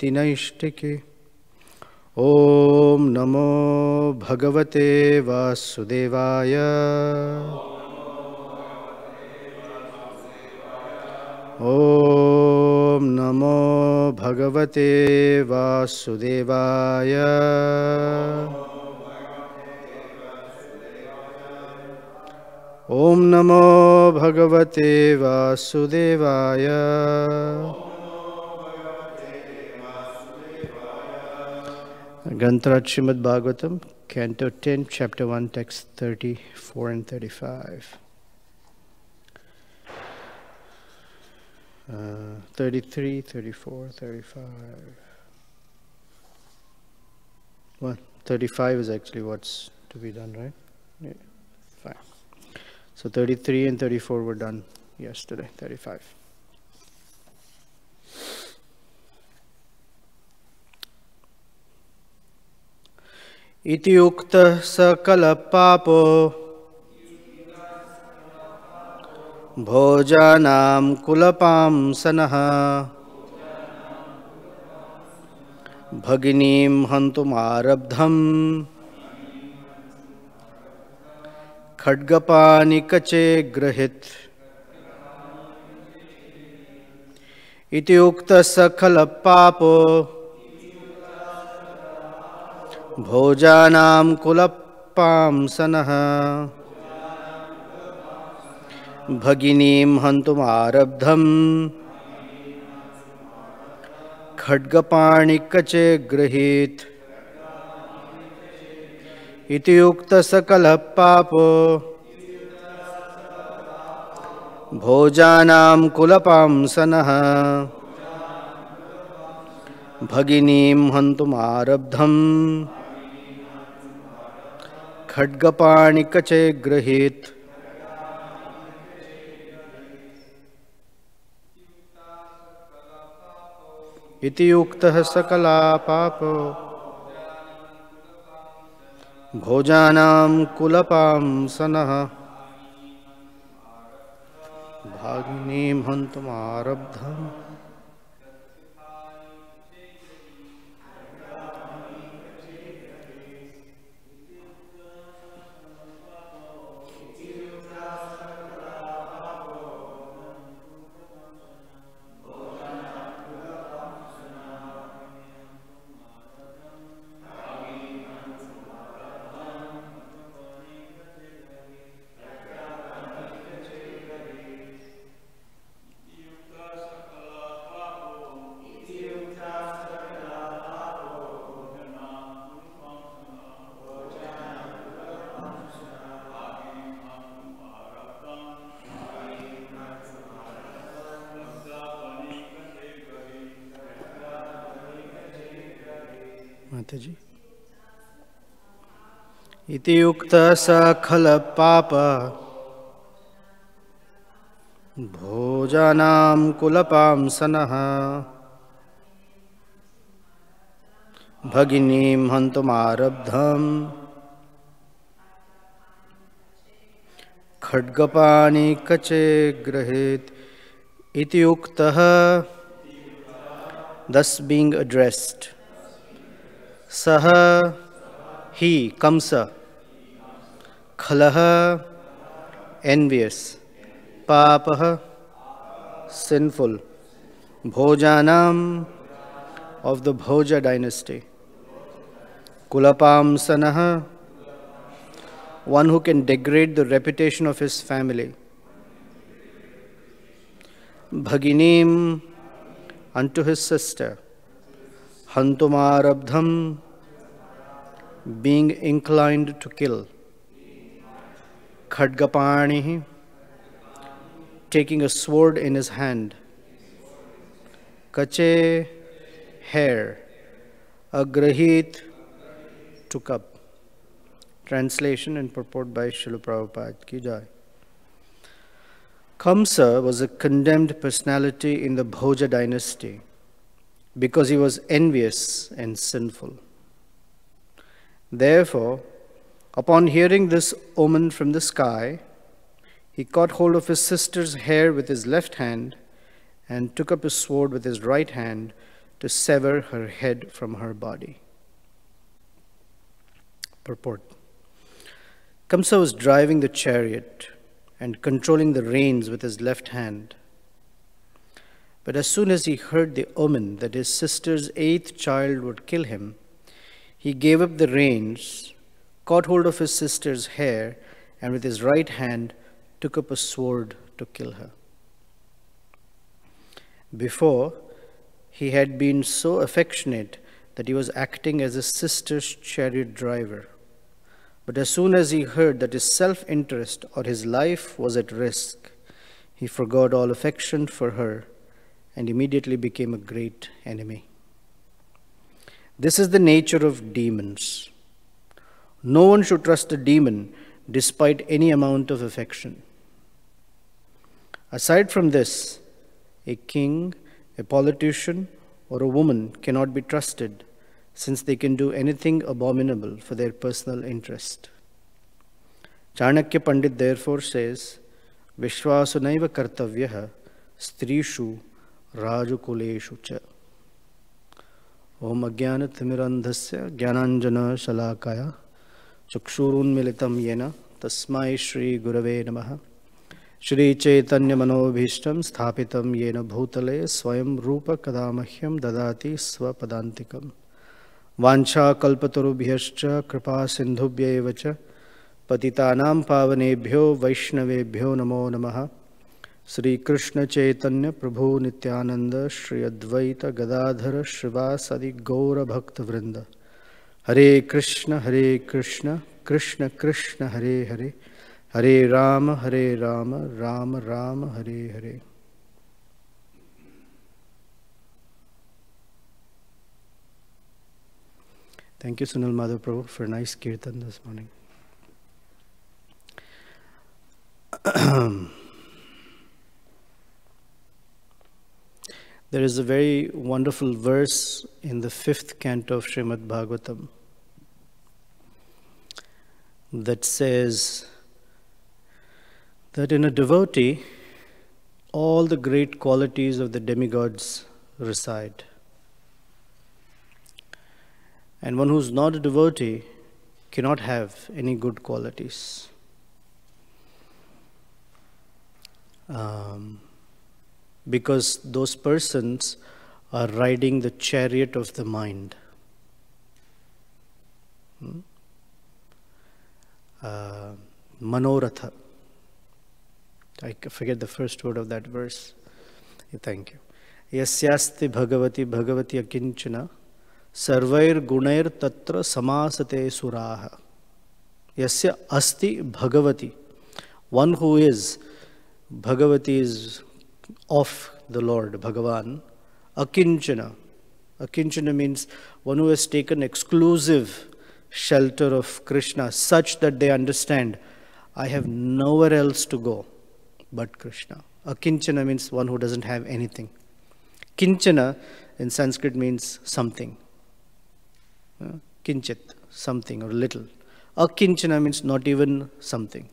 शांति नैष्टिकी। ओम नमो भगवते वासुदेवाय। ओम नमो भगवते वासुदेवाय। ओम नमो भगवते वासुदेवाय। Granth Srimad Bhagavatam, Canto 10, Chapter 1, Text 34 and 35. 33, 34, 35. Well, 35 is actually what's to be done, right? Yeah, fine. So 33 and 34 were done yesterday, 35. Iti ukta sakala papo bhojanam kulapam sanaha bhaginim hantum arabdham khadgapani kache grahit. Iti ukta sakala papo bhojanam kulapam sanaha bhaginim hantum arabdham khadgapani kache grahit. Iti yukta sakala papo bhojanam kulapam sanaha bhaginim hantum arabdham khadgapani kache grahit. Iti yuktah sakala papo bhojanam kulapam sanaha bhaginim hantum arabdham. Mataji. Iti yukta sakhala papa bhojanam kulapam sanaha bhaginim hantum arabdham khadgapani kache grahit. Iti yuktaha, thus being addressed. Saha, he, Kamsa. Khalaha, envious. Papaha, sinful. Bhojanam, of the Bhoja dynasty. Kulapam sanaha, one who can degrade the reputation of his family. Bhaginim, unto his sister. Hantumarabdham, being inclined to kill. Khadgapani, taking a sword in his hand. Kache, hair. Agrahit, took up. Translation and purport by Srila Prabhupada ki jai. Kamsa was a condemned personality in the Bhoja dynasty because he was envious and sinful. Therefore, upon hearing this omen from the sky, he caught hold of his sister's hair with his left hand and took up his sword with his right hand to sever her head from her body. Purport. Kamsa was driving the chariot and controlling the reins with his left hand. But as soon as he heard the omen that his sister's 8th child would kill him, he gave up the reins, caught hold of his sister's hair, and with his right hand took up a sword to kill her. Before, he had been so affectionate that he was acting as his sister's chariot driver. But as soon as he heard that his self-interest or his life was at risk, he forgot all affection for her and immediately became a great enemy. This is the nature of demons. No one should trust a demon despite any amount of affection. Aside from this, a king, a politician, or a woman cannot be trusted, since they can do anything abominable for their personal interest. Chanakya Pandit therefore says, Vishwasunaiva kartavyah strishu rajukuleshu cha. Om Ajnana Timirandhasya Jnananjana Shalakaya Chakshurun Militam Yena Tasmai Shri Gurave Namaha Shri Chaitanya Manobhishtam Sthapitam Yena Bhutale Swayam Rupa Kadamahyam Dadati Swapadantikam Vancha Kalpatarubhyascha Kripa Sindhubhya Evacha Patitanam Pavanebhyo Vaishnavebhyo Namo Namaha Sri Krishna Chaitanya Prabhu Nityananda Shri Advaita Gadadhara Shrivasadi Gaura Bhakta Vrinda Hare Krishna Krishna Krishna Hare Hare Hare Rama Rama Rama Hare Hare. Thank you, Sunil Madhav Prabhu, for a nice kirtan this morning. There is a very wonderful verse in the 5th canto of Srimad Bhagavatam that says that in a devotee, all the great qualities of the demigods reside. And one who's not a devotee cannot have any good qualities. Because those persons are riding the chariot of the mind. Manoratha. I forget the first word of that verse. Thank you. Yasyasti bhagavati bhagavati akinchana sarvair gunair tatra samasate suraha. Yasya asti bhagavati. One who is, Bhagavati is of the Lord, Bhagavan. Akinchana. Akinchana means one who has taken exclusive shelter of Krishna such that they understand, I have nowhere else to go but Krishna. Akinchana means one who doesn't have anything. Kinchana in Sanskrit means something. Kinchit, something or little. Akinchana means not even something,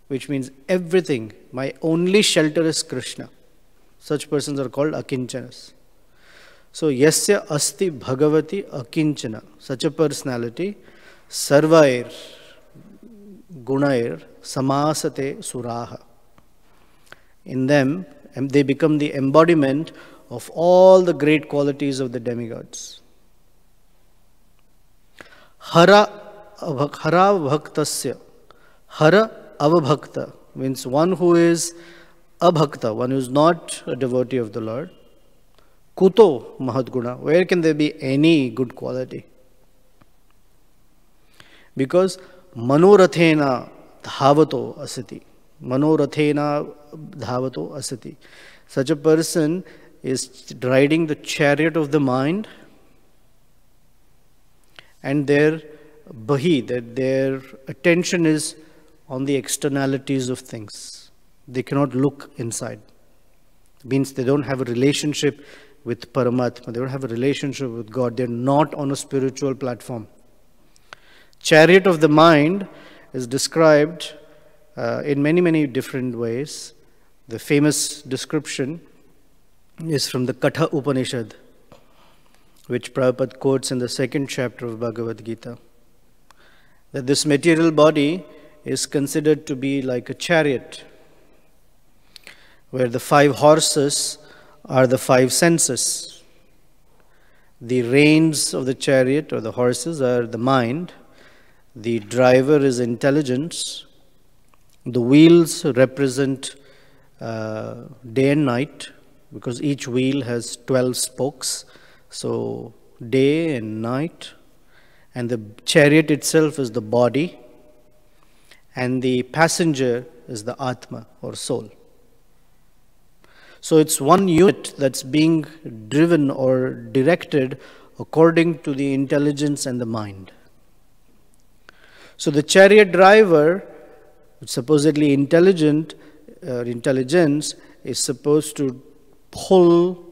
which means everything. My only shelter is Krishna. Such persons are called akinchanas. So, yasya asti bhagavati akinchana. Such a personality, sarvair, gunair, samasate suraha. In them, they become the embodiment of all the great qualities of the demigods. Hara bhaktasya. Hara avabhakta means one who is abhakta, one who is not a devotee of the Lord. Kuto mahadguna. Where can there be any good quality? Because manorathena dhavato asati. Manorathena dhavato asati. Such a person is riding the chariot of the mind, and their attention is on the externalities of things. They cannot look inside. It means they don't have a relationship with Paramatma. They don't have a relationship with God. They're not on a spiritual platform. Chariot of the mind is described in many, many different ways. The famous description is from the Katha Upanishad. which Prabhupada quotes in the 2nd chapter of Bhagavad Gita, that this material body is considered to be like a chariot, where the 5 horses are the 5 senses. The reins of the chariot or the horses are the mind, the driver is intelligence, the wheels represent day and night, because each wheel has 12 spokes, so day and night, and the chariot itself is the body, and the passenger is the Atma or soul. So it's one unit that's being driven or directed according to the intelligence and the mind. So the chariot driver, supposedly intelligence, is supposed to pull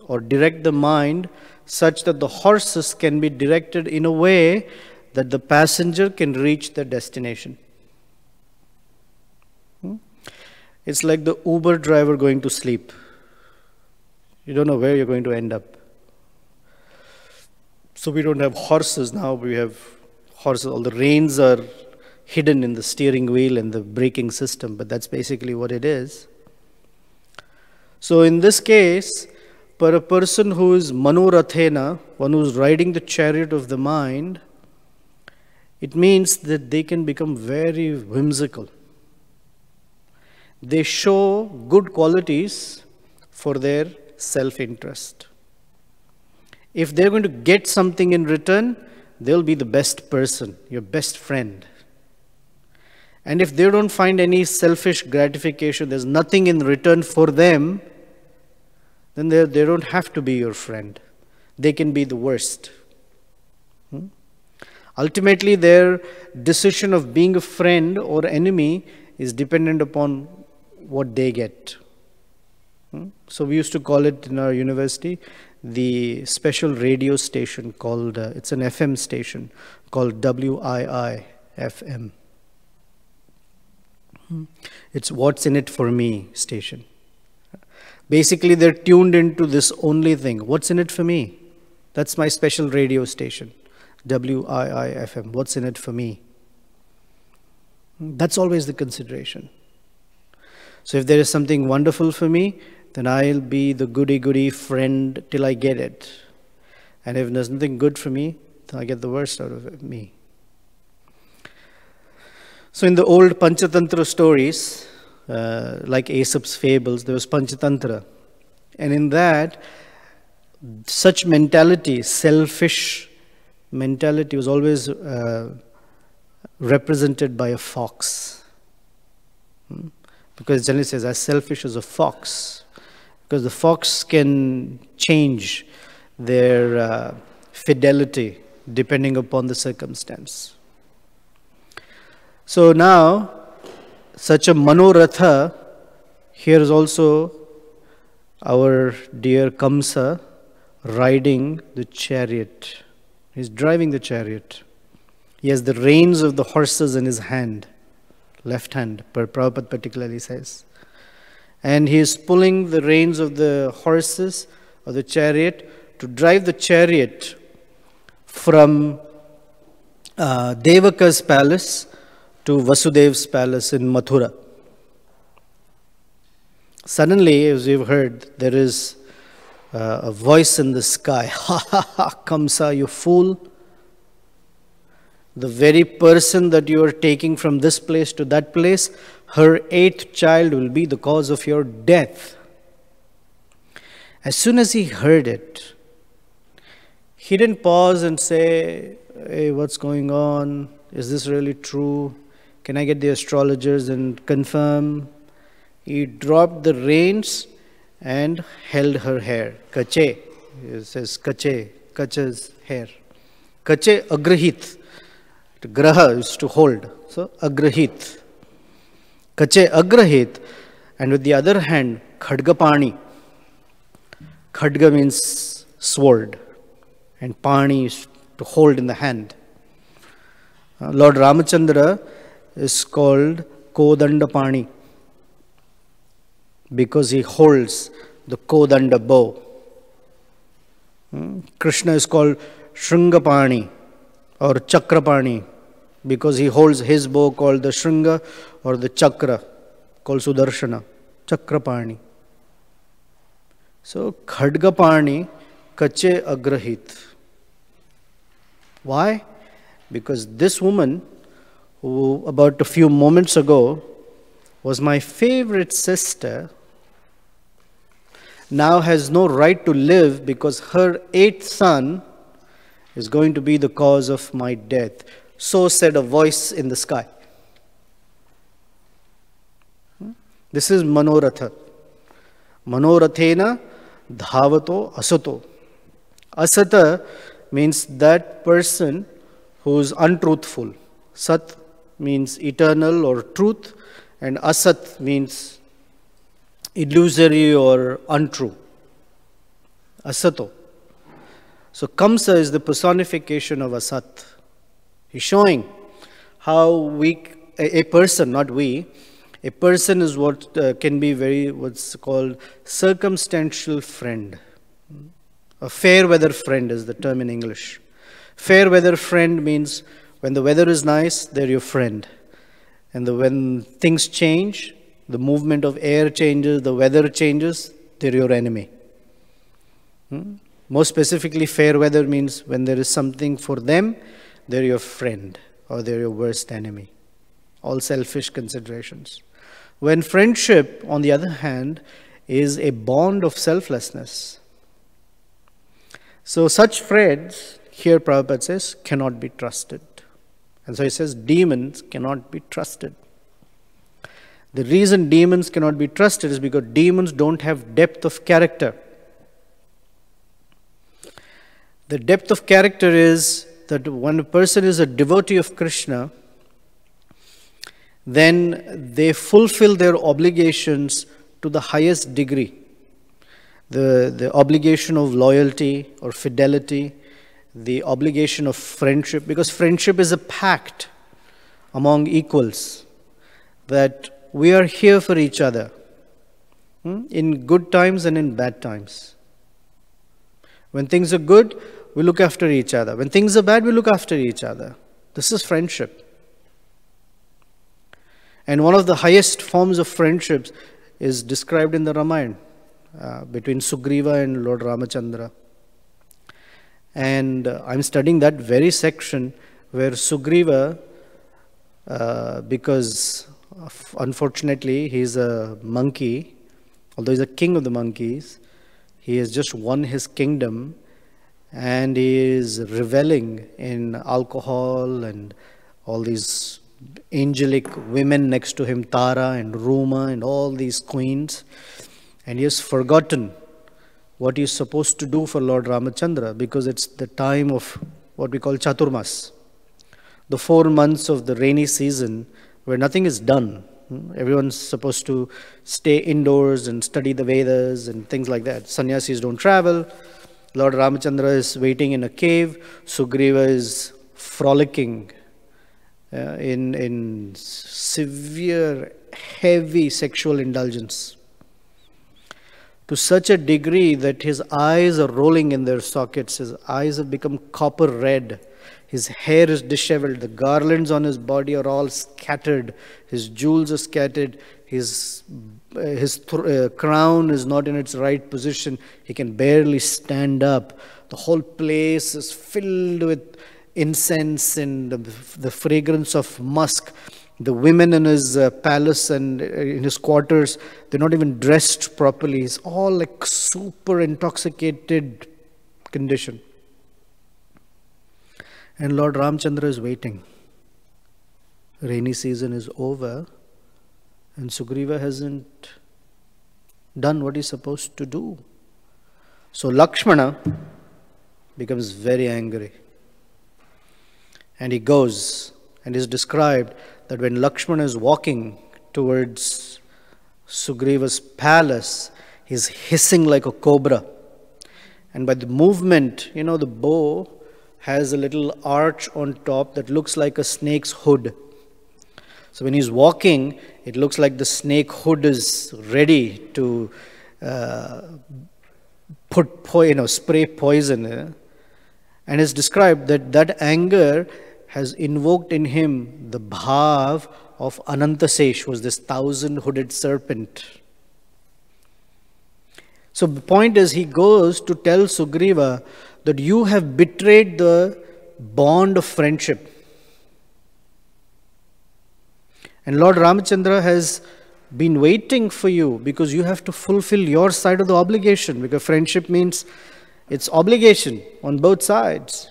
or direct the mind such that the horses can be directed in a way that the passenger can reach their destination. It's like the Uber driver going to sleep. You don't know where you're going to end up. So we don't have horses now, we have horses. All the reins are hidden in the steering wheel and the braking system, but that's basically what it is. So in this case, for a person who is Manorathena, one who's riding the chariot of the mind, it means that they can become very whimsical. They show good qualities for their self-interest. If they're going to get something in return, they'll be the best person, your best friend. And if they don't find any selfish gratification, there's nothing in return for them, then they don't have to be your friend. They can be the worst. Ultimately, their decision of being a friend or enemy is dependent upon what they get. So we used to call it in our university the special radio station called, it's an FM station called WII-FM. It's What's in It for Me station. Basically, they're tuned into this only thing. What's in it for me? That's my special radio station. WII-FM. What's in it for me? That's always the consideration. So if there is something wonderful for me, then I'll be the goody-goody friend till I get it. And if there's nothing good for me, then I get the worst out of me. So in the old Panchatantra stories, like Aesop's fables, there was Panchatantra. And in that, such mentality, selfish mentality, was always represented by a fox. Because it generally says, as selfish as a fox. Because the fox can change their fidelity depending upon the circumstance. So now, such a Manoratha, here is also our dear Kamsa riding the chariot. He's driving the chariot. He has the reins of the horses in his hand, left hand, Prabhupada particularly says. And he is pulling the reins of the horses or the chariot to drive the chariot from Devaka's palace to Vasudev's palace in Mathura. Suddenly, as you've heard, there is a voice in the sky. Ha ha ha, Kamsa, you fool. The very person that you are taking from this place to that place, her 8th child will be the cause of your death. As soon as he heard it, he didn't pause and say, hey, what's going on? Is this really true? Can I get the astrologers and confirm? He dropped the reins and held her hair. Kache, it says kache, kache's hair. Kache agrahit. Graha is to hold. So agrahit. Kache agrahit. And with the other hand, khadgapani. Khadga means sword. And pani is to hold in the hand. Lord Ramachandra is called Kodandapani because he holds the Kodanda bow. Krishna is called Shringapani or Chakrapani because he holds his bow called the Shringa or the Chakra called Sudarshana, Chakrapani. So, Khadgapani Kache Agrahit. Why? Because this woman, who about a few moments ago was my favorite sister, now has no right to live because her 8th son is going to be the cause of my death. So said a voice in the sky. This is Manoratha. Manorathena dhavato asato. Asata means that person who is untruthful. Sat means eternal or truth, and asat means illusory or untrue. Asato. So Kamsa is the personification of Asat. He's showing how a person, not we, a person is what can be what's called circumstantial friend. A fair weather friend is the term in English. Fair weather friend means when the weather is nice, they're your friend. And when things change, the movement of air changes, the weather changes, they're your enemy. More specifically, fair weather means when there is something for them, they're your friend or they're your worst enemy. All selfish considerations. When friendship, on the other hand, is a bond of selflessness. So such friends, here Prabhupada says, cannot be trusted. And so he says, demons cannot be trusted. The reason demons cannot be trusted is because demons don't have depth of character. The depth of character is that when a person is a devotee of Krishna, then they fulfill their obligations to the highest degree. The obligation of loyalty or fidelity, the obligation of friendship, because friendship is a pact among equals, that we are here for each other, in good times and in bad times. When things are good, we look after each other. When things are bad, we look after each other. This is friendship. And one of the highest forms of friendships is described in the Ramayana between Sugriva and Lord Ramachandra. And I'm studying that very section where Sugriva, because unfortunately he's a monkey, although he's a king of the monkeys, he has just won his kingdom and he is reveling in alcohol and all these angelic women next to him, Tara and Ruma and all these queens. And he has forgotten what he is supposed to do for Lord Ramachandra because it's the time of what we call Chaturmas, the 4 months of the rainy season where nothing is done. Everyone's supposed to stay indoors and study the Vedas and things like that. Sannyasis don't travel. Lord Ramachandra is waiting in a cave. Sugriva is frolicking in severe, heavy sexual indulgence, to such a degree that his eyes are rolling in their sockets. His eyes have become copper red. His hair is disheveled. The garlands on his body are all scattered. His jewels are scattered. His crown is not in its right position. He can barely stand up. The whole place is filled with incense and the fragrance of musk. The women in his palace and in his quarters, they're not even dressed properly. It's all like super intoxicated condition. And Lord Ramachandra is waiting. Rainy season is over and Sugriva hasn't done what he's supposed to do. So Lakshmana becomes very angry. And he goes and is described that when Lakshmana is walking towards Sugriva's palace, he's hissing like a cobra. And by the movement, the bow has a little arch on top that looks like a snake's hood. So when he's walking, it looks like the snake hood is ready to spray poison. And it's described that anger has invoked in him the bhav of Anantasesh, was this 1,000-hooded serpent. So the point is, he goes to tell Sugriva that you have betrayed the bond of friendship. And Lord Ramachandra has been waiting for you because you have to fulfill your side of the obligation, because friendship means it's obligation on both sides.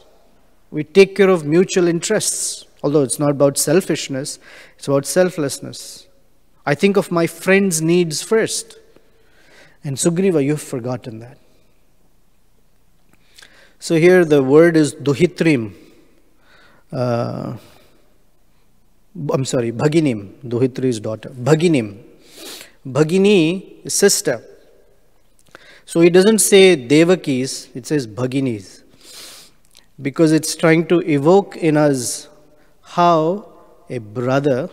We take care of mutual interests, although it's not about selfishness, it's about selflessness. I think of my friend's needs first. And Sugriva, you've forgotten that. So here the word is Duhitrim. Bhaginim, Duhitri's daughter. Bhaginim. Bhagini is sister. So he doesn't say Devakis, it says Bhaginis. Because it's trying to evoke in us how a brother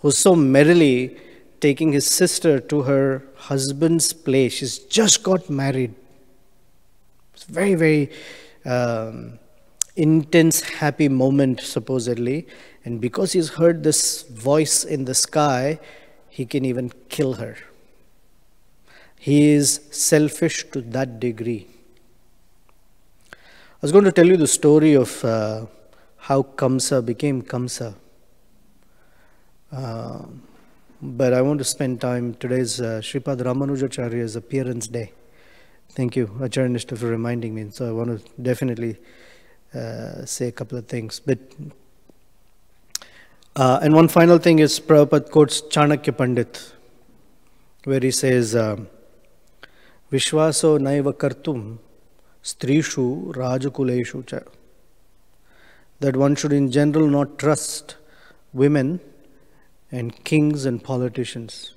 who's so merrily taking his sister to her husband's place. She's just got married. It's very, very intense, happy moment, supposedly. And because he's heard this voice in the sky, he can even kill her. He is selfish to that degree. I was going to tell you the story of how Kamsa became Kamsa. But I want to spend time. Today's Sripad Ramanujacharya's appearance day. Thank you, Acharyanishta, for reminding me. So I want to definitely say a couple of things. But and one final thing is Prabhupada quotes Chanakya Pandit, where he says, Vishwaso naiva kartum strishu rajakuleshu cha. That one should in general not trust women and kings and politicians.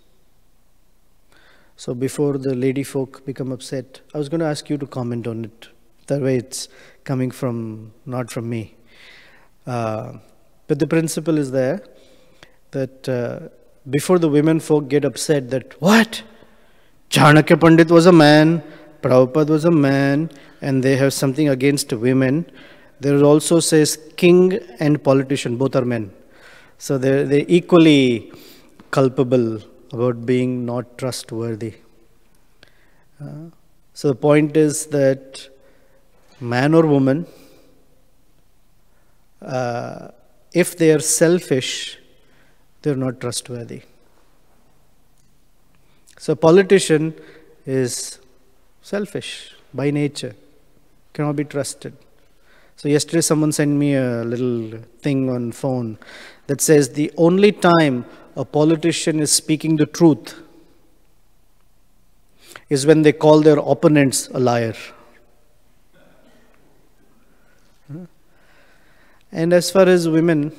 So before the lady folk become upset, I was going to ask you to comment on it. That way it's coming from, not from me. But the principle is there that before the women folk get upset that, what? Chanakya Pandit was a man, Prabhupada was a man, and they have something against women. There also says king and politician, both are men. So they're equally culpable about being not trustworthy. So the point is that man or woman, if they are selfish, they're not trustworthy. So a politician is selfish by nature, cannot be trusted. So yesterday someone sent me a little thing on phone that says the only time a politician is speaking the truth is when they call their opponents a liar. And as far as women,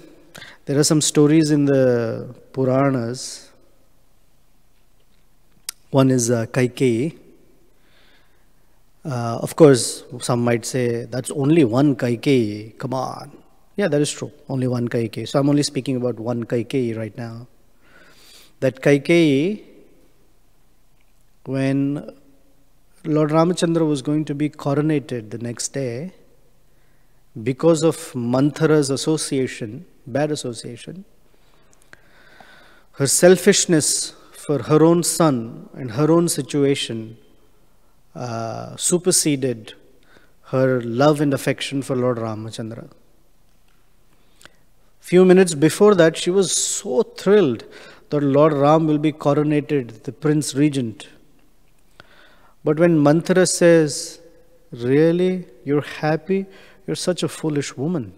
there are some stories in the Puranas. One is Kaikeyi. Of course, some might say, that's only one Kaikeyi. Come on. Yeah, that is true. Only one Kaikeyi. So I'm only speaking about one Kaikeyi right now. That Kaikeyi, when Lord Ramachandra was going to be coronated the next day, because of Manthara's association, bad association, her selfishness for her own son and her own situation superseded her love and affection for Lord Ramachandra. Few minutes before that, she was so thrilled that Lord Ram will be coronated, the Prince Regent. But when Manthara says, really, you're happy? You're such a foolish woman.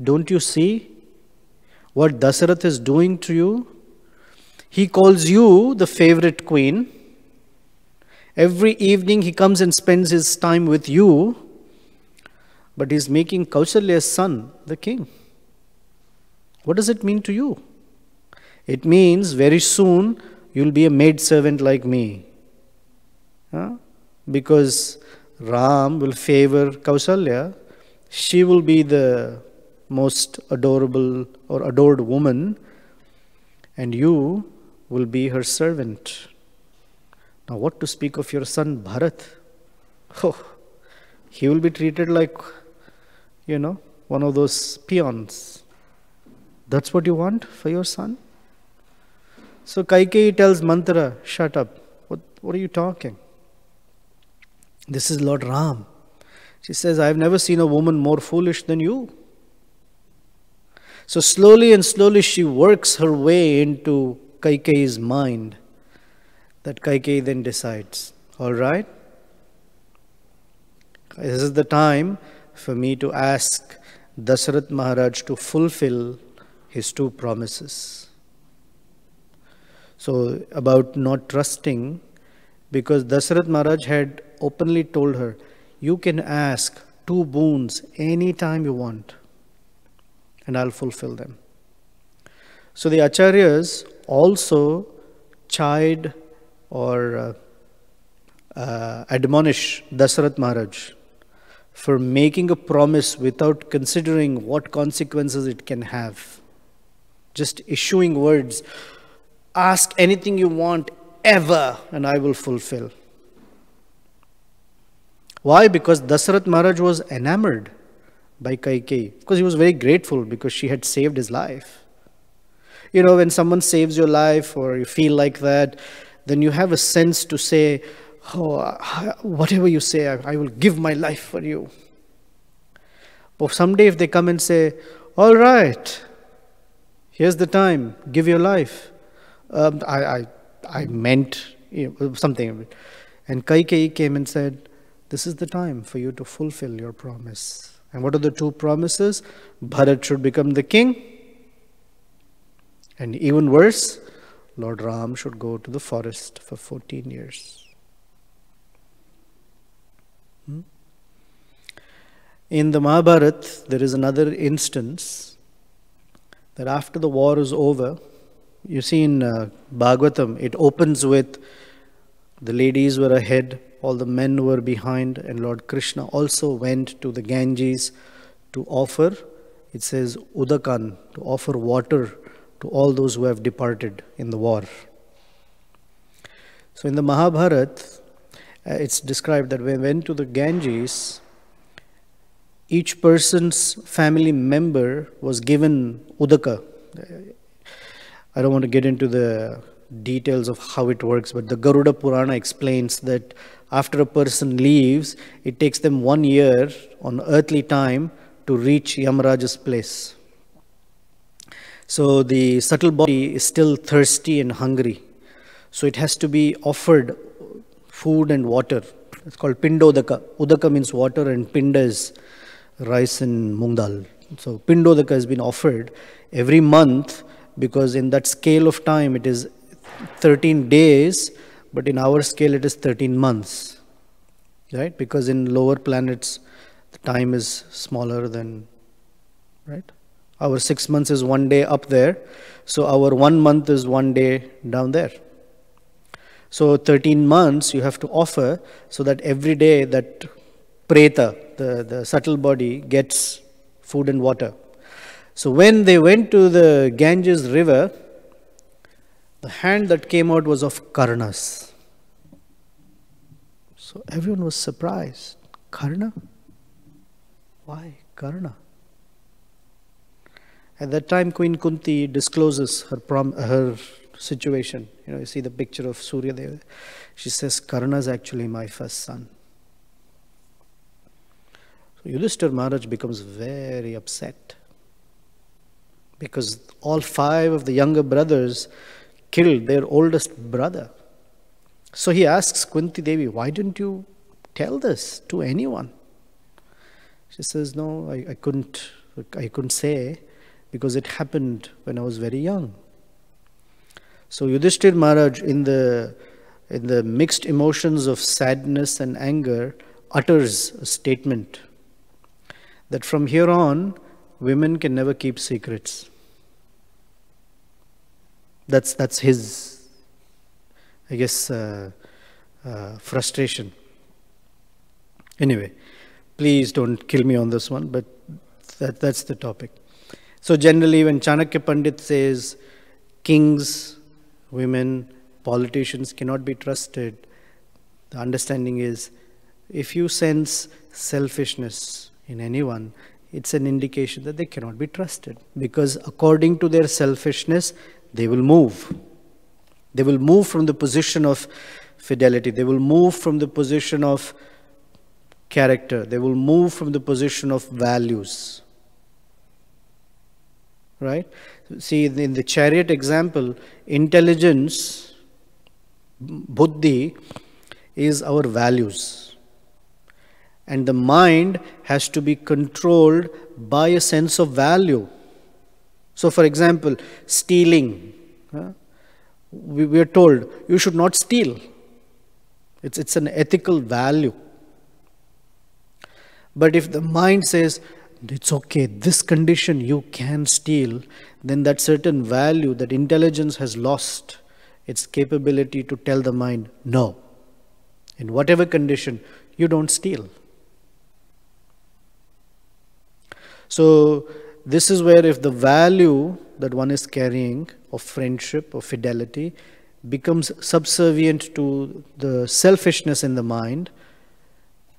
Don't you see what Dasarath is doing to you? He calls you the favorite queen. Every evening he comes and spends his time with you, but he's making Kausalya's son the king. What does it mean to you? It means very soon you'll be a maidservant like me. Because Ram will favor Kausalya. She will be the most adorable or adored woman, and you will be her servant. Now what to speak of your son Bharat? oh, he will be treated like, one of those peons. That's what you want for your son? So Kaikeyi tells Manthara, shut up. What are you talking? This is Lord Ram. She says, I've never seen a woman more foolish than you. So slowly and slowly she works her way into Kaikeyi's mind. That Kaikeyi then decides, all right, this is the time for me to ask Dasarath Maharaj to fulfill his 2 promises. So about not trusting, because Dasarath Maharaj had openly told her, you can ask 2 boons anytime you want, and I'll fulfill them. So the Acharyas also chide or admonish Dasarath Maharaj for making a promise without considering what consequences it can have. Just issuing words, ask anything you want ever and I will fulfill. Why? Because Dasarath Maharaj was enamored by Kaikeyi. Because he was very grateful because she had saved his life. When someone saves your life or you feel like that, then you have a sense to say, oh, whatever you say, I will give my life for you. But someday if they come and say, all right, here's the time, give your life. I meant something. And Kaikeyi came and said, this is the time for you to fulfill your promise. And what are the 2 promises? Bharat should become the king. And even worse, Lord Ram should go to the forest for 14 years. In the Mahabharata, there is another instance that after the war is over, you see in Bhagavatam, it opens with the ladies were ahead, all the men were behind, and Lord Krishna also went to the Ganges to offer, it says, Udakan, to offer water to all those who have departed in the war. So in the Mahabharata, it's described that when we went to the Ganges, each person's family member was given udaka. I don't want to get into the details of how it works, but the Garuda Purana explains that after a person leaves, it takes them 1 year on earthly time to reach Yamaraja's place. So the subtle body is still thirsty and hungry. So it has to be offered food and water. It's called Pindodaka. Udaka means water and Pinda is rice and moong dal. So Pindodaka has been offered every month because in that scale of time it is 13 days, but in our scale it is 13 months. Right? Because in lower planets the time is smaller than, right? Our 6 months is 1 day up there. So our 1 month is 1 day down there. So 13 months you have to offer so that every day that preta, the subtle body, gets food and water. So when they went to the Ganges river, the hand that came out was of Karnas. So everyone was surprised. Karna? Why Karna? At that time, Queen Kunti discloses her situation. You see the picture of Surya Deva. She says, Karna is actually my first son. So Yudhishthira Maharaj becomes very upset because all 5 of the younger brothers killed their oldest brother. So he asks Kunti Devi, why didn't you tell this to anyone? She says, no, I couldn't say because it happened when I was very young. So Yudhishthira Maharaj, in the mixed emotions of sadness and anger, utters a statement that from here on, women can never keep secrets. That's his, I guess, frustration. Anyway, please don't kill me on this one, but that's the topic. So generally, when Chanakya Pandit says kings, women, politicians cannot be trusted, the understanding is If you sense selfishness in anyone, it's an indication that they cannot be trusted. Because according to their selfishness, they will move. They will move from the position of fidelity. They will move from the position of character. They will move from the position of values. Right? See, in the chariot example, intelligence, buddhi, is our values. And the mind has to be controlled by a sense of value. So, for example, stealing. We are told, you should not steal. It's an ethical value. But if the mind says, it's okay, this condition you can steal, then that certain value, that intelligence has lost its capability to tell the mind, no. In whatever condition, you don't steal. So, this is where if the value that one is carrying of friendship or fidelity becomes subservient to the selfishness in the mind,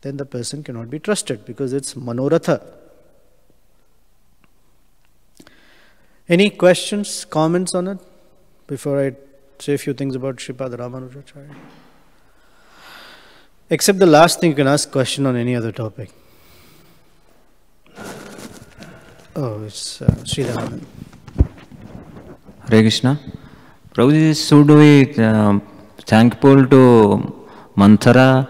then the person cannot be trusted because it's manoratha. Any questions, comments on it before I say a few things about Sripad Ramanujacharya? Except the last thing, you can ask question on any other topic. Oh, it's Sridharaman. Hare Krishna. Prabhuji, should we thankful to Manthara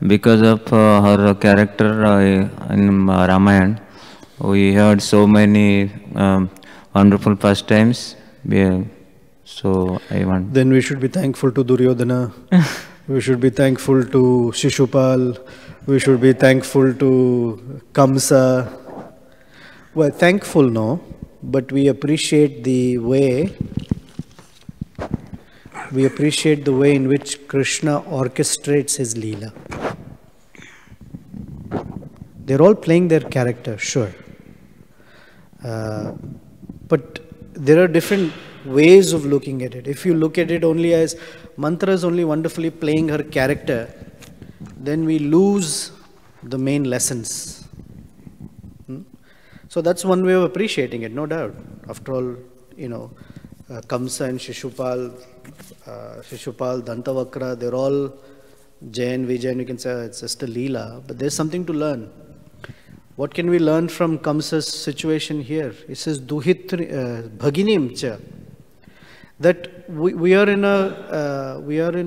because of her character in Ramayana? We heard so many wonderful pastimes. So I want. Then we should be thankful to Duryodhana. We should be thankful to Shishupal. We should be thankful to Kamsa. Well, thankful, no, but we appreciate the way. We appreciate the way in which Krishna orchestrates his Leela. They're all playing their character, sure. But there are different ways of looking at it. If you look at it only as Mantra is only wonderfully playing her character, then we lose the main lessons. So that's one way of appreciating it, no doubt. After all, Kamsa and Shishupal, Dantavakra, they're all Jain, Vijayan, you can say it's just a Leela, but there's something to learn. What can we learn from Kamsa's situation here? It says, Duhit Bhaginim cha. That we are in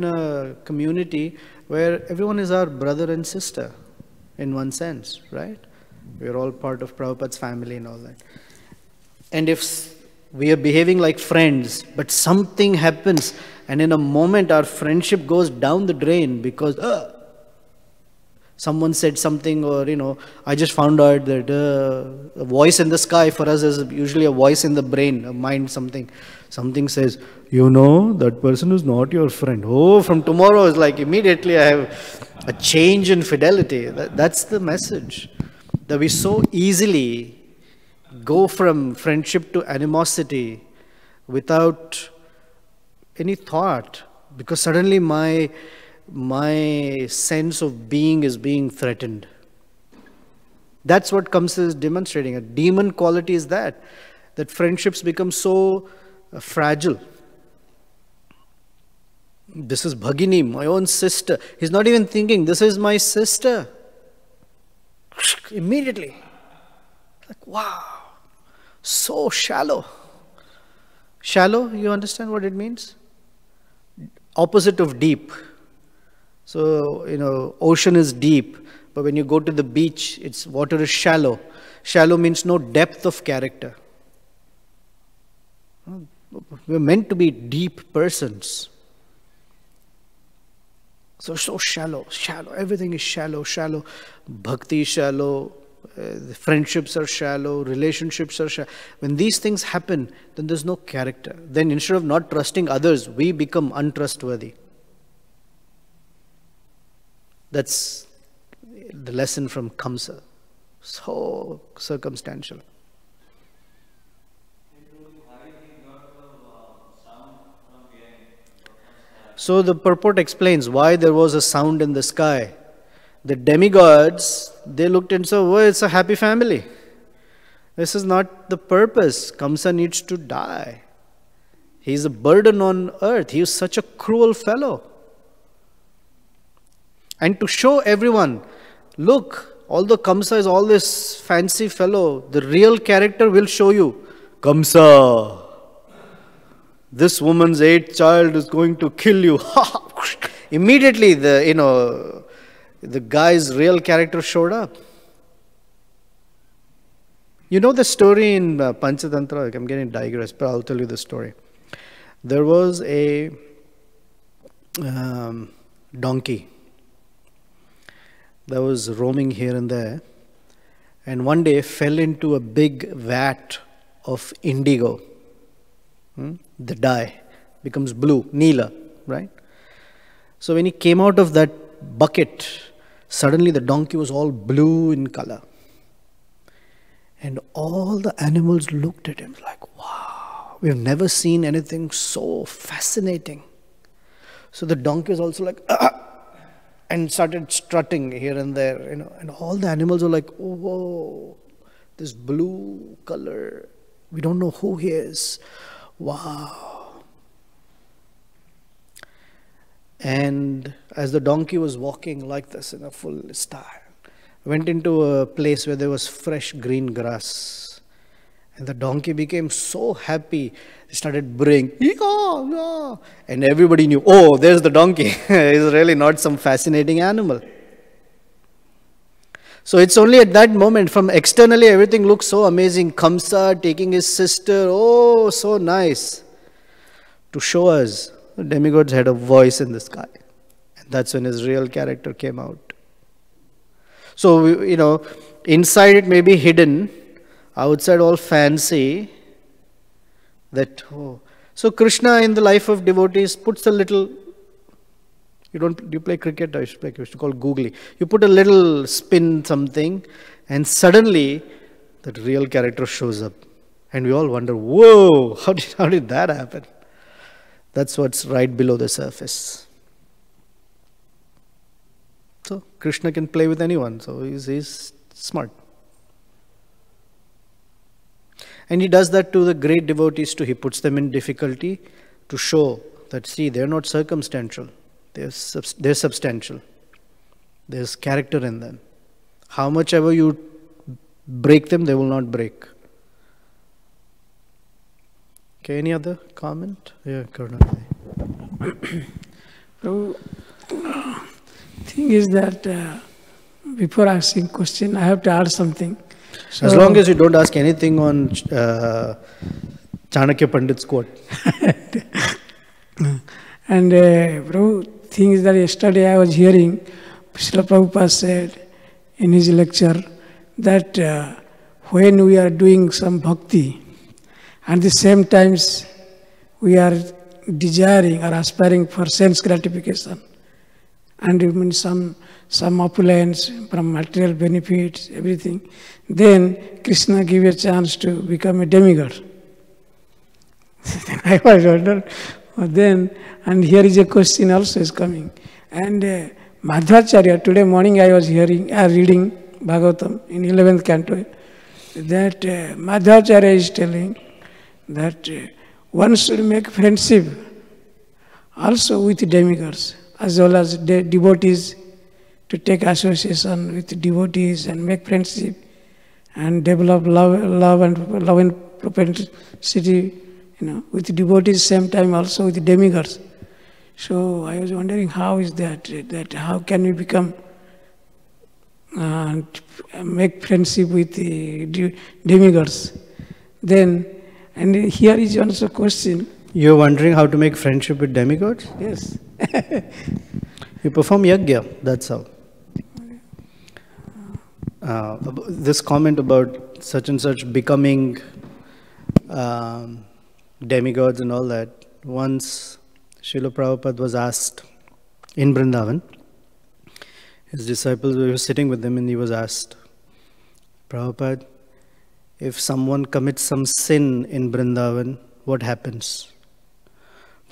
a community where everyone is our brother and sister, in one sense, right? We are all part of Prabhupada's family and all that. And if we are behaving like friends, but something happens, and in a moment our friendship goes down the drain because someone said something, or I just found out that a voice in the sky for us is usually a voice in the brain, a mind, something says, that person is not your friend. Oh, from tomorrow is like immediately I have a change in fidelity. That's the message. That we so easily go from friendship to animosity without any thought, because suddenly my sense of being is being threatened. That's what comes as demonstrating. A demon quality is that friendships become so fragile. This is Bhagini, my own sister. He's not even thinking, this is my sister. Immediately. Like, wow. So shallow. Shallow, you understand what it means? Opposite of deep. So, ocean is deep, but when you go to the beach, its water is shallow. Shallow means no depth of character. We're meant to be deep persons. So shallow. Everything is shallow. Bhakti is shallow. Friendships are shallow. Relationships are shallow. When these things happen, then there's no character. Then instead of not trusting others, we become untrustworthy. That's the lesson from Kamsa. So circumstantial. So the purport explains why there was a sound in the sky. The demigods, they looked and said, oh, it's a happy family. This is not the purpose. Kamsa needs to die. He is a burden on earth. He is such a cruel fellow. And to show everyone, look, although Kamsa is all this fancy fellow, the real character will show you, Kamsa, this woman's 8th child is going to kill you. Immediately the guy's real character showed up. You know the story in Panchatantra, I'm getting digressed, but I'll tell you the story. There was a donkey that was roaming here and there, and one day fell into a big vat of indigo. The dye becomes blue, Neela, right? So when he came out of that bucket, suddenly the donkey was all blue in color. And all the animals looked at him like, wow, we've never seen anything so fascinating. So the donkey was also like, and started strutting here and there, and all the animals were like, oh, whoa, this blue color, we don't know who he is. Wow. And as the donkey was walking like this in a full style, went into a place where there was fresh green grass. And the donkey became so happy, he started braying, and everybody knew, oh, there's the donkey. He's really not some fascinating animal. So it's only at that moment, from externally everything looks so amazing. Kamsa taking his sister, oh, so nice. To show us, the demigods had a voice in the sky. And that's when his real character came out. So, inside it may be hidden, outside all fancy. So Krishna in the life of devotees puts a little, you play cricket, I used to call googly. You put a little spin something, and suddenly that real character shows up. And we all wonder, whoa, how did that happen? That's what's right below the surface. So Krishna can play with anyone, so he's smart. And he does that to the great devotees too. He puts them in difficulty to show that, see, they're not circumstantial. They're substantial. There's character in them. How much ever you break them, they will not break. Okay, any other comment? Yeah, Karna. Thing is that before asking question, I have to add something. So, as long as you don't ask anything on Chanakya Pandit's quote. And Prabhu, thing is that yesterday I was hearing Srila Prabhupada said in his lecture that when we are doing some bhakti, at the same times we are desiring or aspiring for sense gratification, and even some opulence from material benefits, everything, then Krishna give a chance to become a demigod. Then I was wondering, then, and here is a question also is coming. And Madhvacharya, today morning I was reading Bhagavatam in 11th canto, that Madhvacharya is telling that one should make friendship also with demigods, as well as devotees, to take association with devotees and make friendship and develop love and propensity, with devotees, same time also with demigods. So I was wondering, how is that how can we become make friendship with the demigods? Then, and here is also a question. You're wondering how to make friendship with demigods? Yes. You perform yajna, that's how. This comment about such and such becoming demigods and all that, once Srila Prabhupada was asked in Vrindavan, his disciples were sitting with him, and he was asked, Prabhupada, if someone commits some sin in Vrindavan, what happens?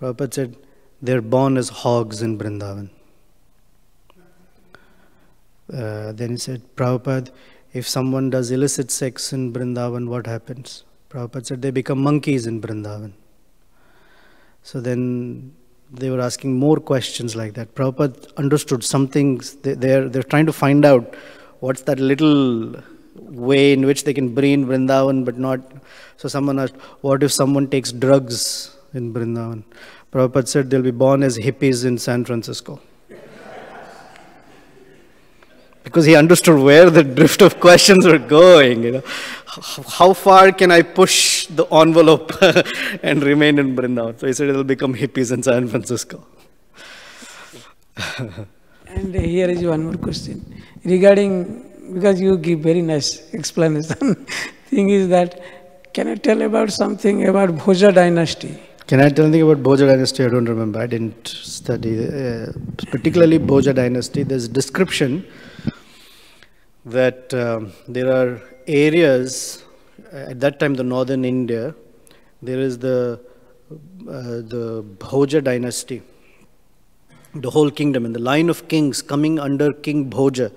Prabhupada said, they're born as hogs in Vrindavan. Then he said, Prabhupada, if someone does illicit sex in Vrindavan, what happens? Prabhupada said, they become monkeys in Vrindavan. So then they were asking more questions like that. Prabhupada understood some things. They're trying to find out what's that little way in which they can be in Vrindavan but not. So someone asked, what if someone takes drugs in Vrindavan? Prabhupada said they'll be born as hippies in San Francisco. Because he understood where the drift of questions were going. How far can I push the envelope and remain in Vrindavan? So he said it'll become hippies in San Francisco. And here is one more question regarding, because you give very nice explanation. Thing is that, can I tell about something about Bhoja dynasty? Can I tell anything about Bhoja dynasty? I don't remember. I didn't study. Particularly Bhoja dynasty, there's description that there are areas, at that time the northern India, there is the Bhoja dynasty, the whole kingdom, and the line of kings coming under King Bhoja,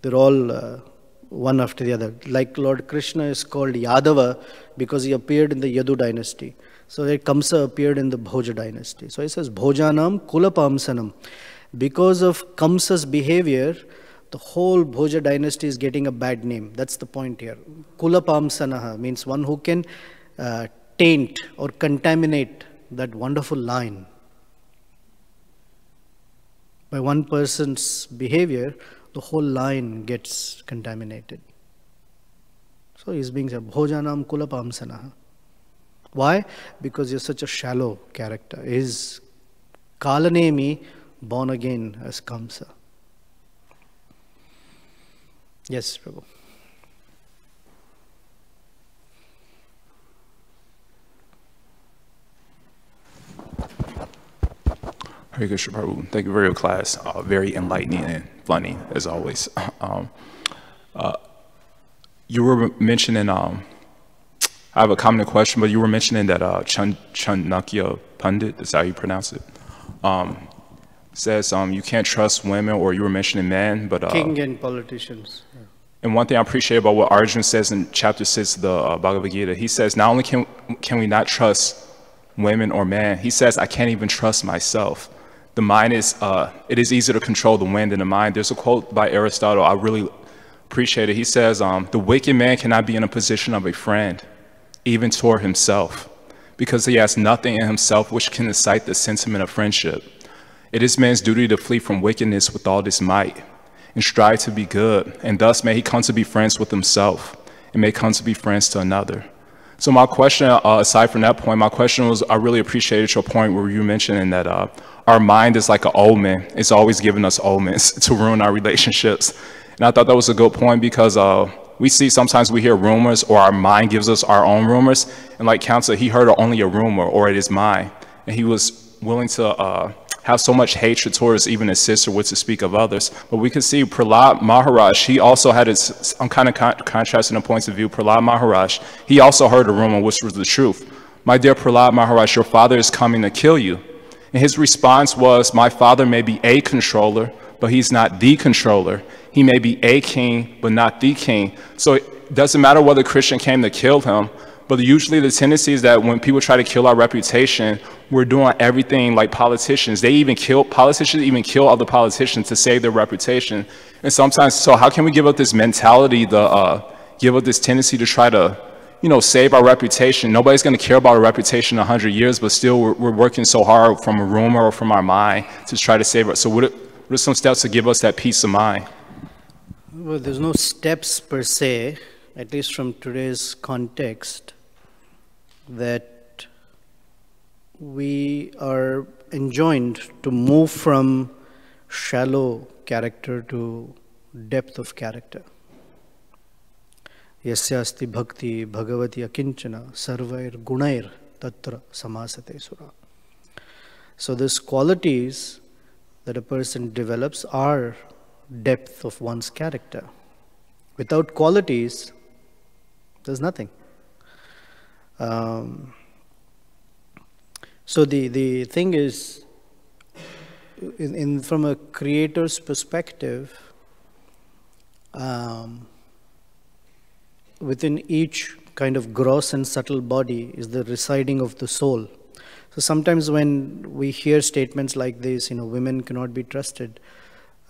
they're all one after the other. Like Lord Krishna is called Yadava because he appeared in the Yadu dynasty. So Kamsa appeared in the Bhoja dynasty. So he says, Bhojanam Kulapamsanam. Because of Kamsa's behavior, the whole Bhoja dynasty is getting a bad name. That's the point here. Kulapamsanaha means one who can taint or contaminate that wonderful line. By one person's behavior, the whole line gets contaminated. So he's being said, Bhojanam Kulapamsanaha. Why? Because you're such a shallow character. Is Kalanemi born again as Kamsa? Yes, Prabhu. Hare Krishna, Prabhu. Thank you for your class. Very enlightening and funny, as always. You were mentioning, I have a common question, but you were mentioning that Chanakya Pandit, is how you pronounce it, says you can't trust women, or you were mentioning men, but... King and politicians. Yeah. And one thing I appreciate about what Arjuna says in chapter 6 of the Bhagavad Gita, he says, not only can we not trust women or men, he says, I can't even trust myself. The mind is, it is easier to control the wind than the mind. There's a quote by Aristotle, I really appreciate it. He says, the wicked man cannot be in a position of a friend, even toward himself, because he has nothing in himself which can incite the sentiment of friendship. It is man's duty to flee from wickedness with all his might, and strive to be good, and thus may he come to be friends with himself, and may come to be friends to another. So my question, aside from that point, my question was, I really appreciated your point where you mentioned that our mind is like an omen. It's always giving us omens to ruin our relationships. And I thought that was a good point because we see sometimes we hear rumors, or our mind gives us our own rumors. And like Counselor, he heard only a rumor, or it is mine. And he was willing to have so much hatred towards even his sister, which to speak of others. But we can see Prahlad Maharaj, he also had his, I'm kind of contrasting the points of view. Prahlad Maharaj, he also heard a rumor, which was the truth. My dear Prahlad Maharaj, your father is coming to kill you. And his response was, my father may be a controller, but he's not the controller. He may be a king, but not the king. So it doesn't matter whether Krishna came to kill him, but usually the tendency is that when people try to kill our reputation, we're doing everything like politicians. Politicians even kill other politicians to save their reputation. And sometimes, so how can we give up this mentality, give up this tendency to try to, save our reputation? Nobody's going to care about our reputation in 100 years, but still we're working so hard from a rumor or from our mind to try to save it. So what are some steps to give us that peace of mind? Well, there's no steps per se, at least from today's context, that we are enjoined to move from shallow character to depth of character. Yasyasti bhakti bhagavati akinchana sarvair gunair tatra samasate sura. So these qualities that a person develops are depth of one's character. Without qualities, there's nothing. So the thing is, from a creator's perspective, within each kind of gross and subtle body is the residing of the soul. So sometimes when we hear statements like this, women cannot be trusted,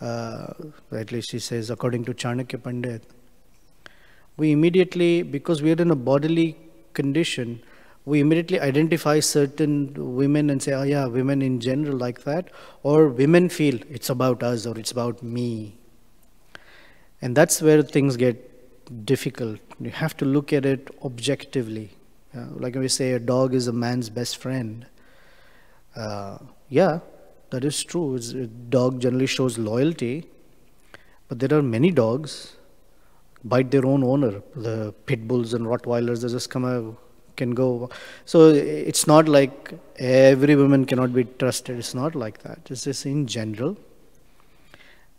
at least he says according to Chanakya Pandit, we immediately, because we are in a bodily condition, we immediately identify certain women and say, oh yeah, women in general like that, or women feel it's about us or it's about me. And that's where things get difficult. You have to look at it objectively. Like we say, a dog is a man's best friend. Yeah, that is true. A dog generally shows loyalty, but there are many dogs bite their own owner. The pit bulls and Rottweilers, they just can go. So it's not like every woman cannot be trusted. It's not like that. It's just in general.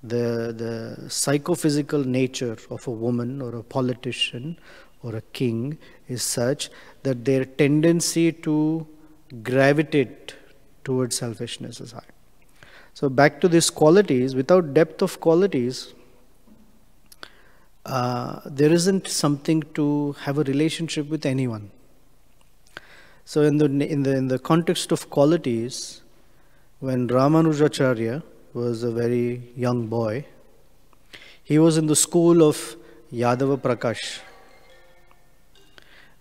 The psychophysical nature of a woman or a politician or a king is such that their tendency to gravitate towards selfishness is high. So back to these qualities, without depth of qualities, there isn't something to have a relationship with anyone. So in the context of qualities, when Ramanujacharya was a very young boy, he was in the school of Yadava Prakash.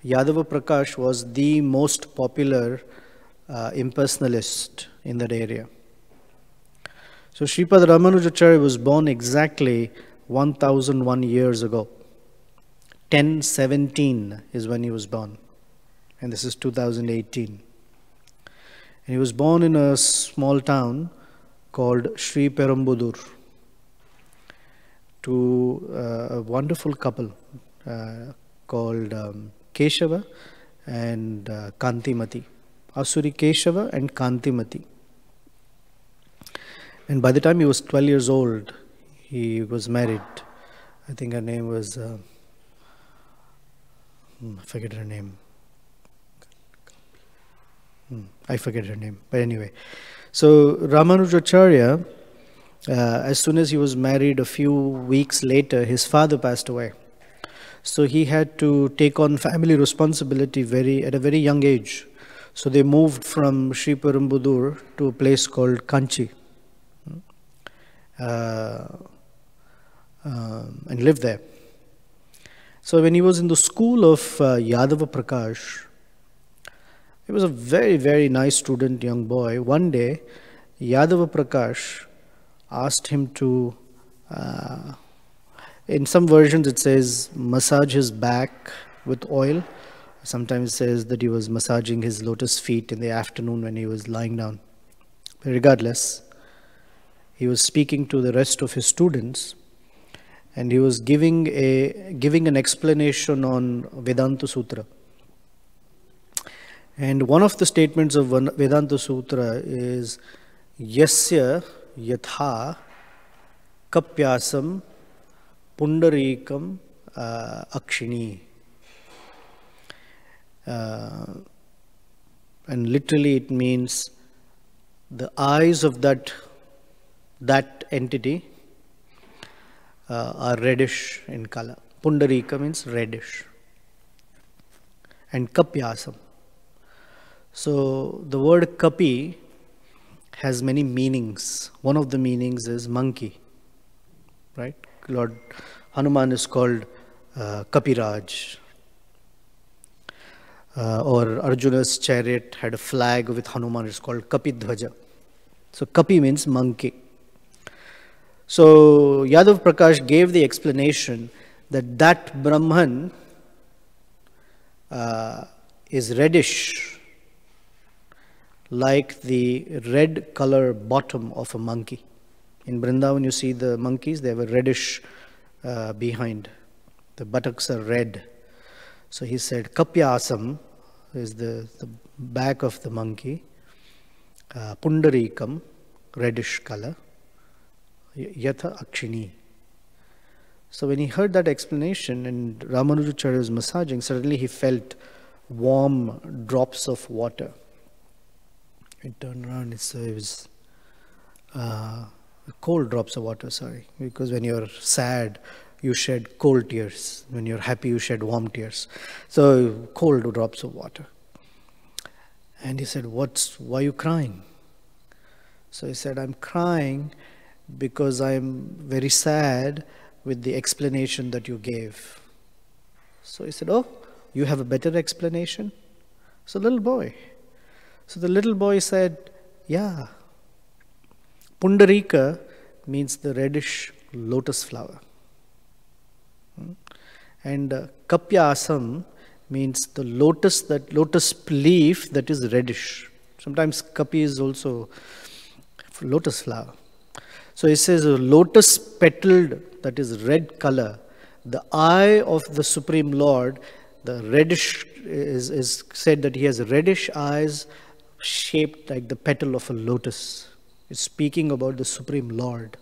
Yadava Prakash was the most popular impersonalist in that area. So Sripad Ramanujacharya was born exactly 1001 years ago. 1017 is when he was born. And this is 2018. And he was born in a small town called Sri Perumbudur to a wonderful couple called Keshava and Kantimati. Asuri Keshava and Kantimati. And by the time he was 12 years old, he was married. I think her name was, I forget her name. I forget her name. But anyway, so Ramanujacharya, as soon as he was married, a few weeks later, his father passed away. So he had to take on family responsibility at a very young age. So they moved from Sri Perumbudur to a place called Kanchi and lived there. So when he was in the school of Yadava Prakash, he was a very, very nice student, young boy. One day, Yadava Prakash asked him to, in some versions it says, massage his back with oil. Sometimes it says that he was massaging his lotus feet in the afternoon when he was lying down. But regardless, he was speaking to the rest of his students, and he was giving an explanation on Vedanta Sutra. And one of the statements of Vedanta Sutra is Yasya Yatha Kapyasam Pundarikam Akshini. And literally it means the eyes of that entity are reddish in color. Pundarika means reddish. And Kapyasam. So the word Kapi has many meanings. One of the meanings is monkey, right? Lord Hanuman is called Kapiraj. Or Arjuna's chariot had a flag with Hanuman, it's called Kapidhvaja. So Kapi means monkey. So Yadav Prakash gave the explanation that Brahman is reddish, like the red color bottom of a monkey. In Vrindavan you see the monkeys, they have a reddish behind. The buttocks are red. So he said Kapyasam is the back of the monkey, Pundarikam, reddish color, Yatha Akshini. So when he heard that explanation and Ramanujacharya was massaging, suddenly he felt warm drops of water. It turned around, it was cold drops of water, sorry. Because when you're sad, you shed cold tears. When you're happy, you shed warm tears. So cold drops of water. And he said, why are you crying? So he said, I'm crying because I'm very sad with the explanation that you gave. So he said, oh, you have a better explanation? So little boy. So the little boy said, yeah. Pundarika means the reddish lotus flower. And Kapyasam means the lotus leaf that is reddish. Sometimes kapi is also lotus flower. So it says a lotus petaled, that is red color. The eye of the Supreme Lord, the reddish is said that he has reddish eyes shaped like the petal of a lotus. It's speaking about the Supreme Lord.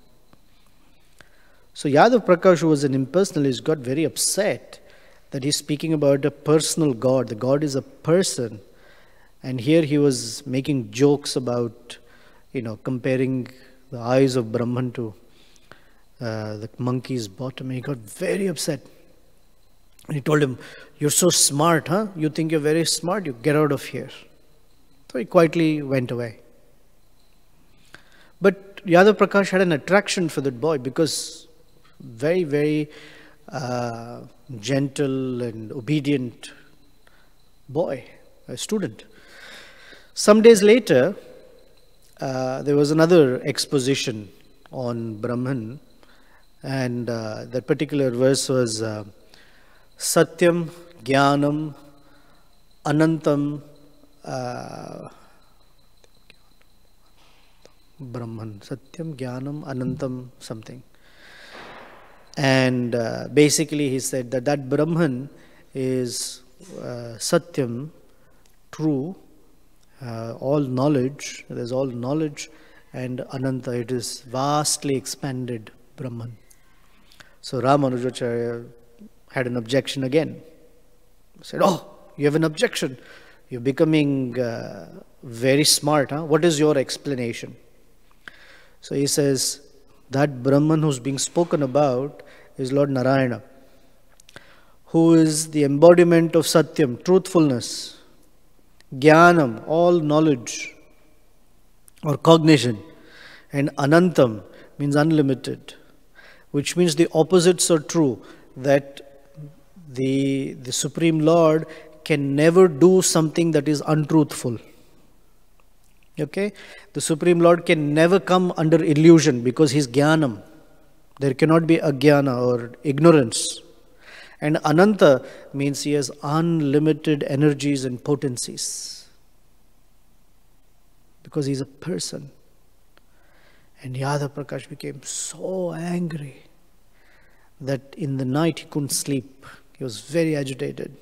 So Yadav Prakash, who was an impersonalist, got very upset that he's speaking about a personal God. The God is a person. And here he was making jokes about, comparing the eyes of Brahman to the monkey's bottom. And he got very upset. And he told him, you're so smart, huh? You think you're very smart? You get out of here. So he quietly went away. But Yadav Prakash had an attraction for that boy because very, very gentle and obedient boy, a student. Some days later, there was another exposition on Brahman, and that particular verse was Satyam, Jnanam, Anantam, Brahman. Satyam, Jnanam, Anantam, something. And basically he said that Brahman is Satyam, true, all knowledge, there's all knowledge, and Ananta, it is vastly expanded Brahman. So Ramanujacharya had an objection again. He said, oh, you have an objection. You're becoming very smart, huh? What is your explanation? So he says, that Brahman who's being spoken about is Lord Narayana, who is the embodiment of Satyam, truthfulness, Jnanam, all knowledge or cognition, and Anantam means unlimited, which means the opposites are true, that the Supreme Lord can never do something that is untruthful. Okay? The Supreme Lord can never come under illusion because he is Jnanam. There cannot be Ajnana or ignorance. And Ananta means he has unlimited energies and potencies. Because he is a person. And Yadav Prakash became so angry that in the night he couldn't sleep. He was very agitated.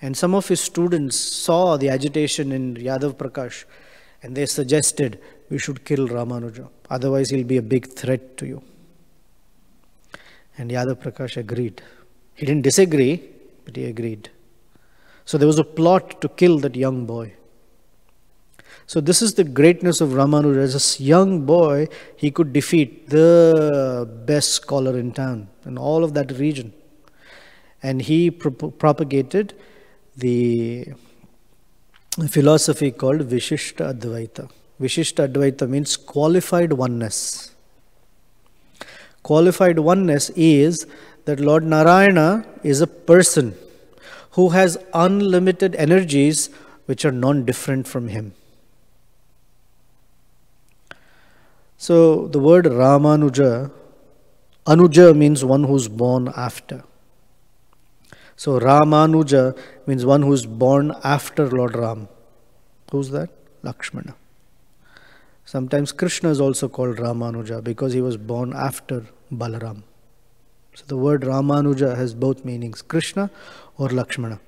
And some of his students saw the agitation in Yadav Prakash, and they suggested we should kill Ramanuja. Otherwise he'll be a big threat to you. And Yadav Prakash agreed. He didn't disagree, but he agreed. So there was a plot to kill that young boy. So this is the greatness of Ramanuja. As a young boy, he could defeat the best scholar in town and all of that region. And he propagated the philosophy called Vishishta Advaita. Vishishta Advaita means qualified oneness. Qualified oneness is that Lord Narayana is a person who has unlimited energies which are non-different from him. So the word Ramanuja, Anuja means one who's born after. So Ramanuja means one who's born after Lord Ram. Who's that? Lakshmana. Sometimes Krishna is also called Ramanuja because he was born after Balaram. So the word Ramanuja has both meanings, Krishna or Lakshmana.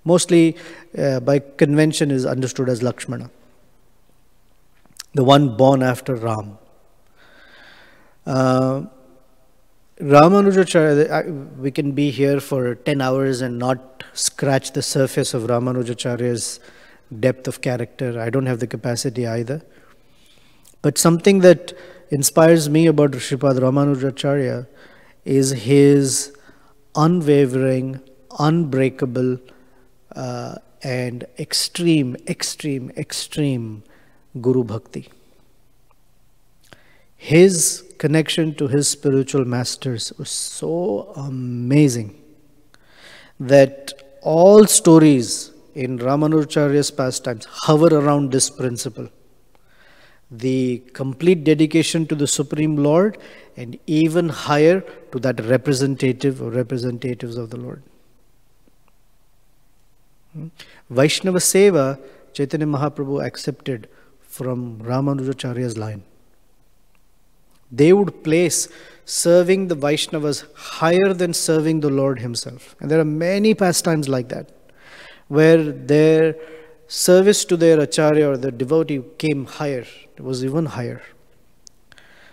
Mostly by convention is understood as Lakshmana, the one born after Ram. Ramanujacharya, we can be here for 10 hours and not scratch the surface of Ramanujacharya's depth of character. I don't have the capacity either. But something that inspires me about Sripad Ramanujacharya is his unwavering, unbreakable, and extreme Guru Bhakti. His connection to his spiritual masters was so amazing that all stories in Ramanujacharya's pastimes hover around this principle. The complete dedication to the Supreme Lord, and even higher to that representative or representatives of the Lord. Vaishnava Seva, Chaitanya Mahaprabhu accepted from Ramanujacharya's line. They would place serving the Vaishnavas higher than serving the Lord himself. And there are many pastimes like that, where their service to their Acharya or their devotee came higher. It was even higher.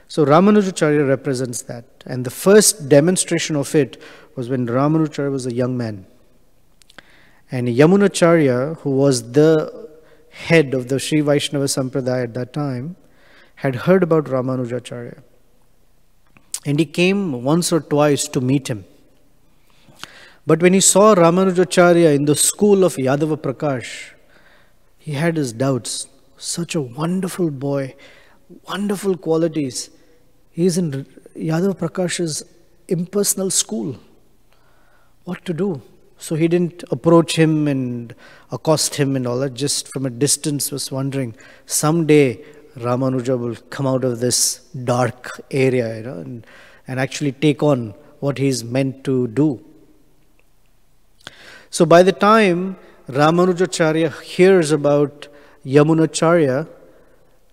So Ramanujacharya represents that. And the first demonstration of it was when Ramanujacharya was a young man. And Yamunacharya, who was the head of the Sri Vaishnava Sampradaya at that time, had heard about Ramanujacharya. And he came once or twice to meet him. But when he saw Ramanujacharya in the school of Yadava Prakash, he had his doubts. Such a wonderful boy, wonderful qualities. He is in Yadava Prakash's impersonal school. What to do? So he didn't approach him and accost him and all that. Just from a distance was wondering, someday Ramanuja will come out of this dark area, and actually take on what he's meant to do. So by the time Ramanujacharya hears about Yamunacharya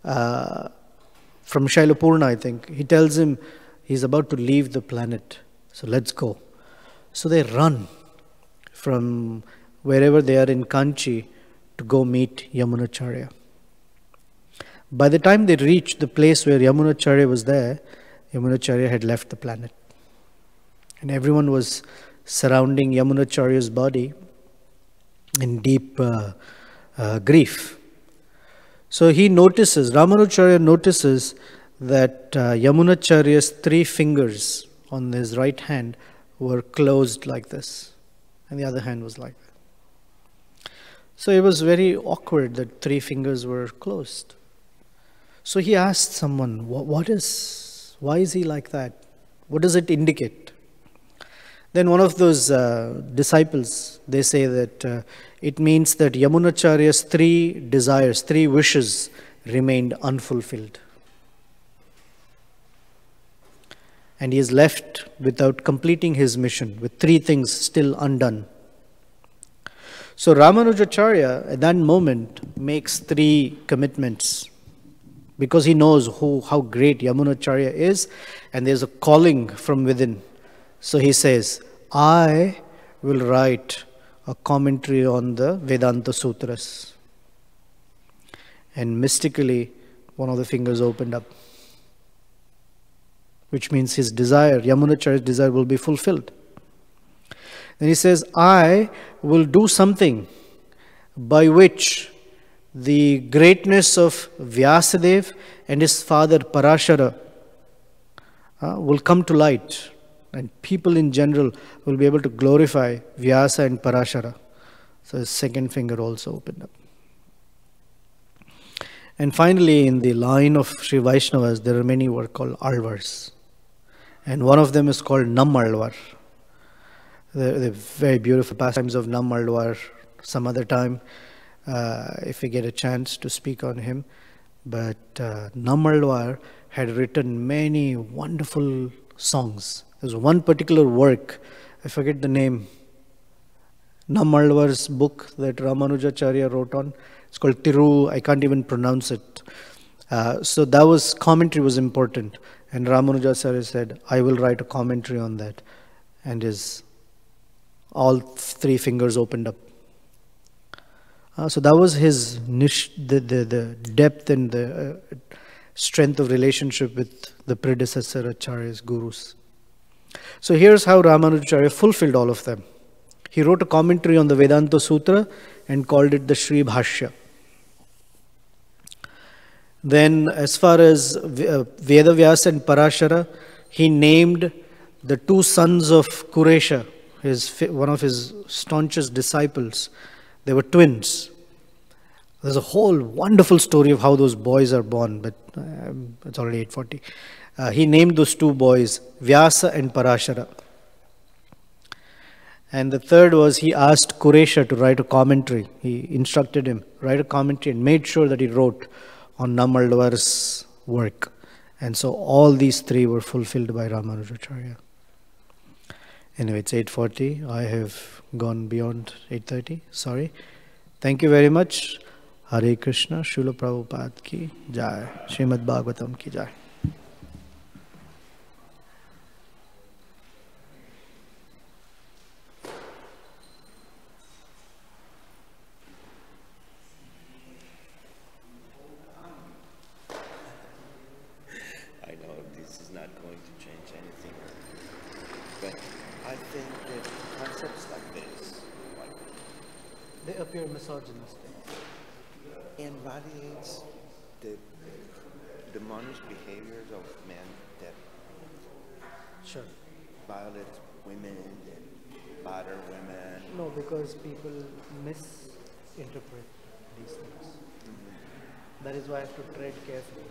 from Shailapurna, I think, he tells him he's about to leave the planet. So let's go. So they run from wherever they are in Kanchi to go meet Yamunacharya. By the time they reached the place where Yamunacharya was there, Yamunacharya had left the planet. And everyone was surrounding Yamunacharya's body in deep grief. So he notices, Ramanujacharya notices that Yamunacharya's 3 fingers on his right hand were closed like this, and the other hand was like that. So it was very awkward that 3 fingers were closed. So he asked someone, why is he like that? What does it indicate? Then one of those disciples, they say that it means that Yamunacharya's 3 desires, 3 wishes remained unfulfilled. And he is left without completing his mission, with 3 things still undone. So Ramanujacharya at that moment makes 3 commitments, because he knows how great Yamunacharya is, and there's a calling from within. So he says, I will write a commentary on the Vedanta Sutras. And mystically, one of the fingers opened up, which means his desire, Yamunacharya's desire, will be fulfilled. Then he says, I will do something by which the greatness of Vyasadeva and his father Parashara will come to light, and people in general will be able to glorify Vyasa and Parashara. So his second finger also opened up. And finally, in the line of Sri Vaishnavas, there are many who are called Alvars. And one of them is called Nammalvar. The very beautiful pastimes of Nammalvar some other time, if we get a chance to speak on him. But Nammalvar had written many wonderful songs. There's one particular work, I forget the name, Nammalvar's book that Ramanujacharya wrote on. It's called Tiru, I can't even pronounce it. So that was, commentary was important. And Ramanujacharya said, I will write a commentary on that. And his all 3 fingers opened up. So that was his niche, the depth and the strength of relationship with the predecessor acharyas, gurus. So here's how Ramanujacharya fulfilled all of them. He wrote a commentary on the Vedanta Sutra and called it the Sri Bhashya. Then as far as Vedavyasa and Parashara, he named the two sons of Kuresha, one of his staunchest disciples, they were twins. There's a whole wonderful story of how those boys are born, but it's already 8:40. He named those two boys Vyasa and Parashara. And the third was he asked Kuresha to write a commentary. He instructed him, write a commentary, and made sure that he wrote on Nammalvar's work. And so all these three were fulfilled by Ramanujacharya. Anyway, it's 8:40. I have gone beyond 8:30. Sorry. Thank you very much. Hare Krishna, Srila Prabhupada ki jai. Srimad Bhagavatam ki jai. I know this is not going to change anything, but I think that concepts like this, They appear misogynistic. invalidates the demonic behaviors of men that Sure. violate women and batter women. No, because people misinterpret these things. That is why I have to tread carefully.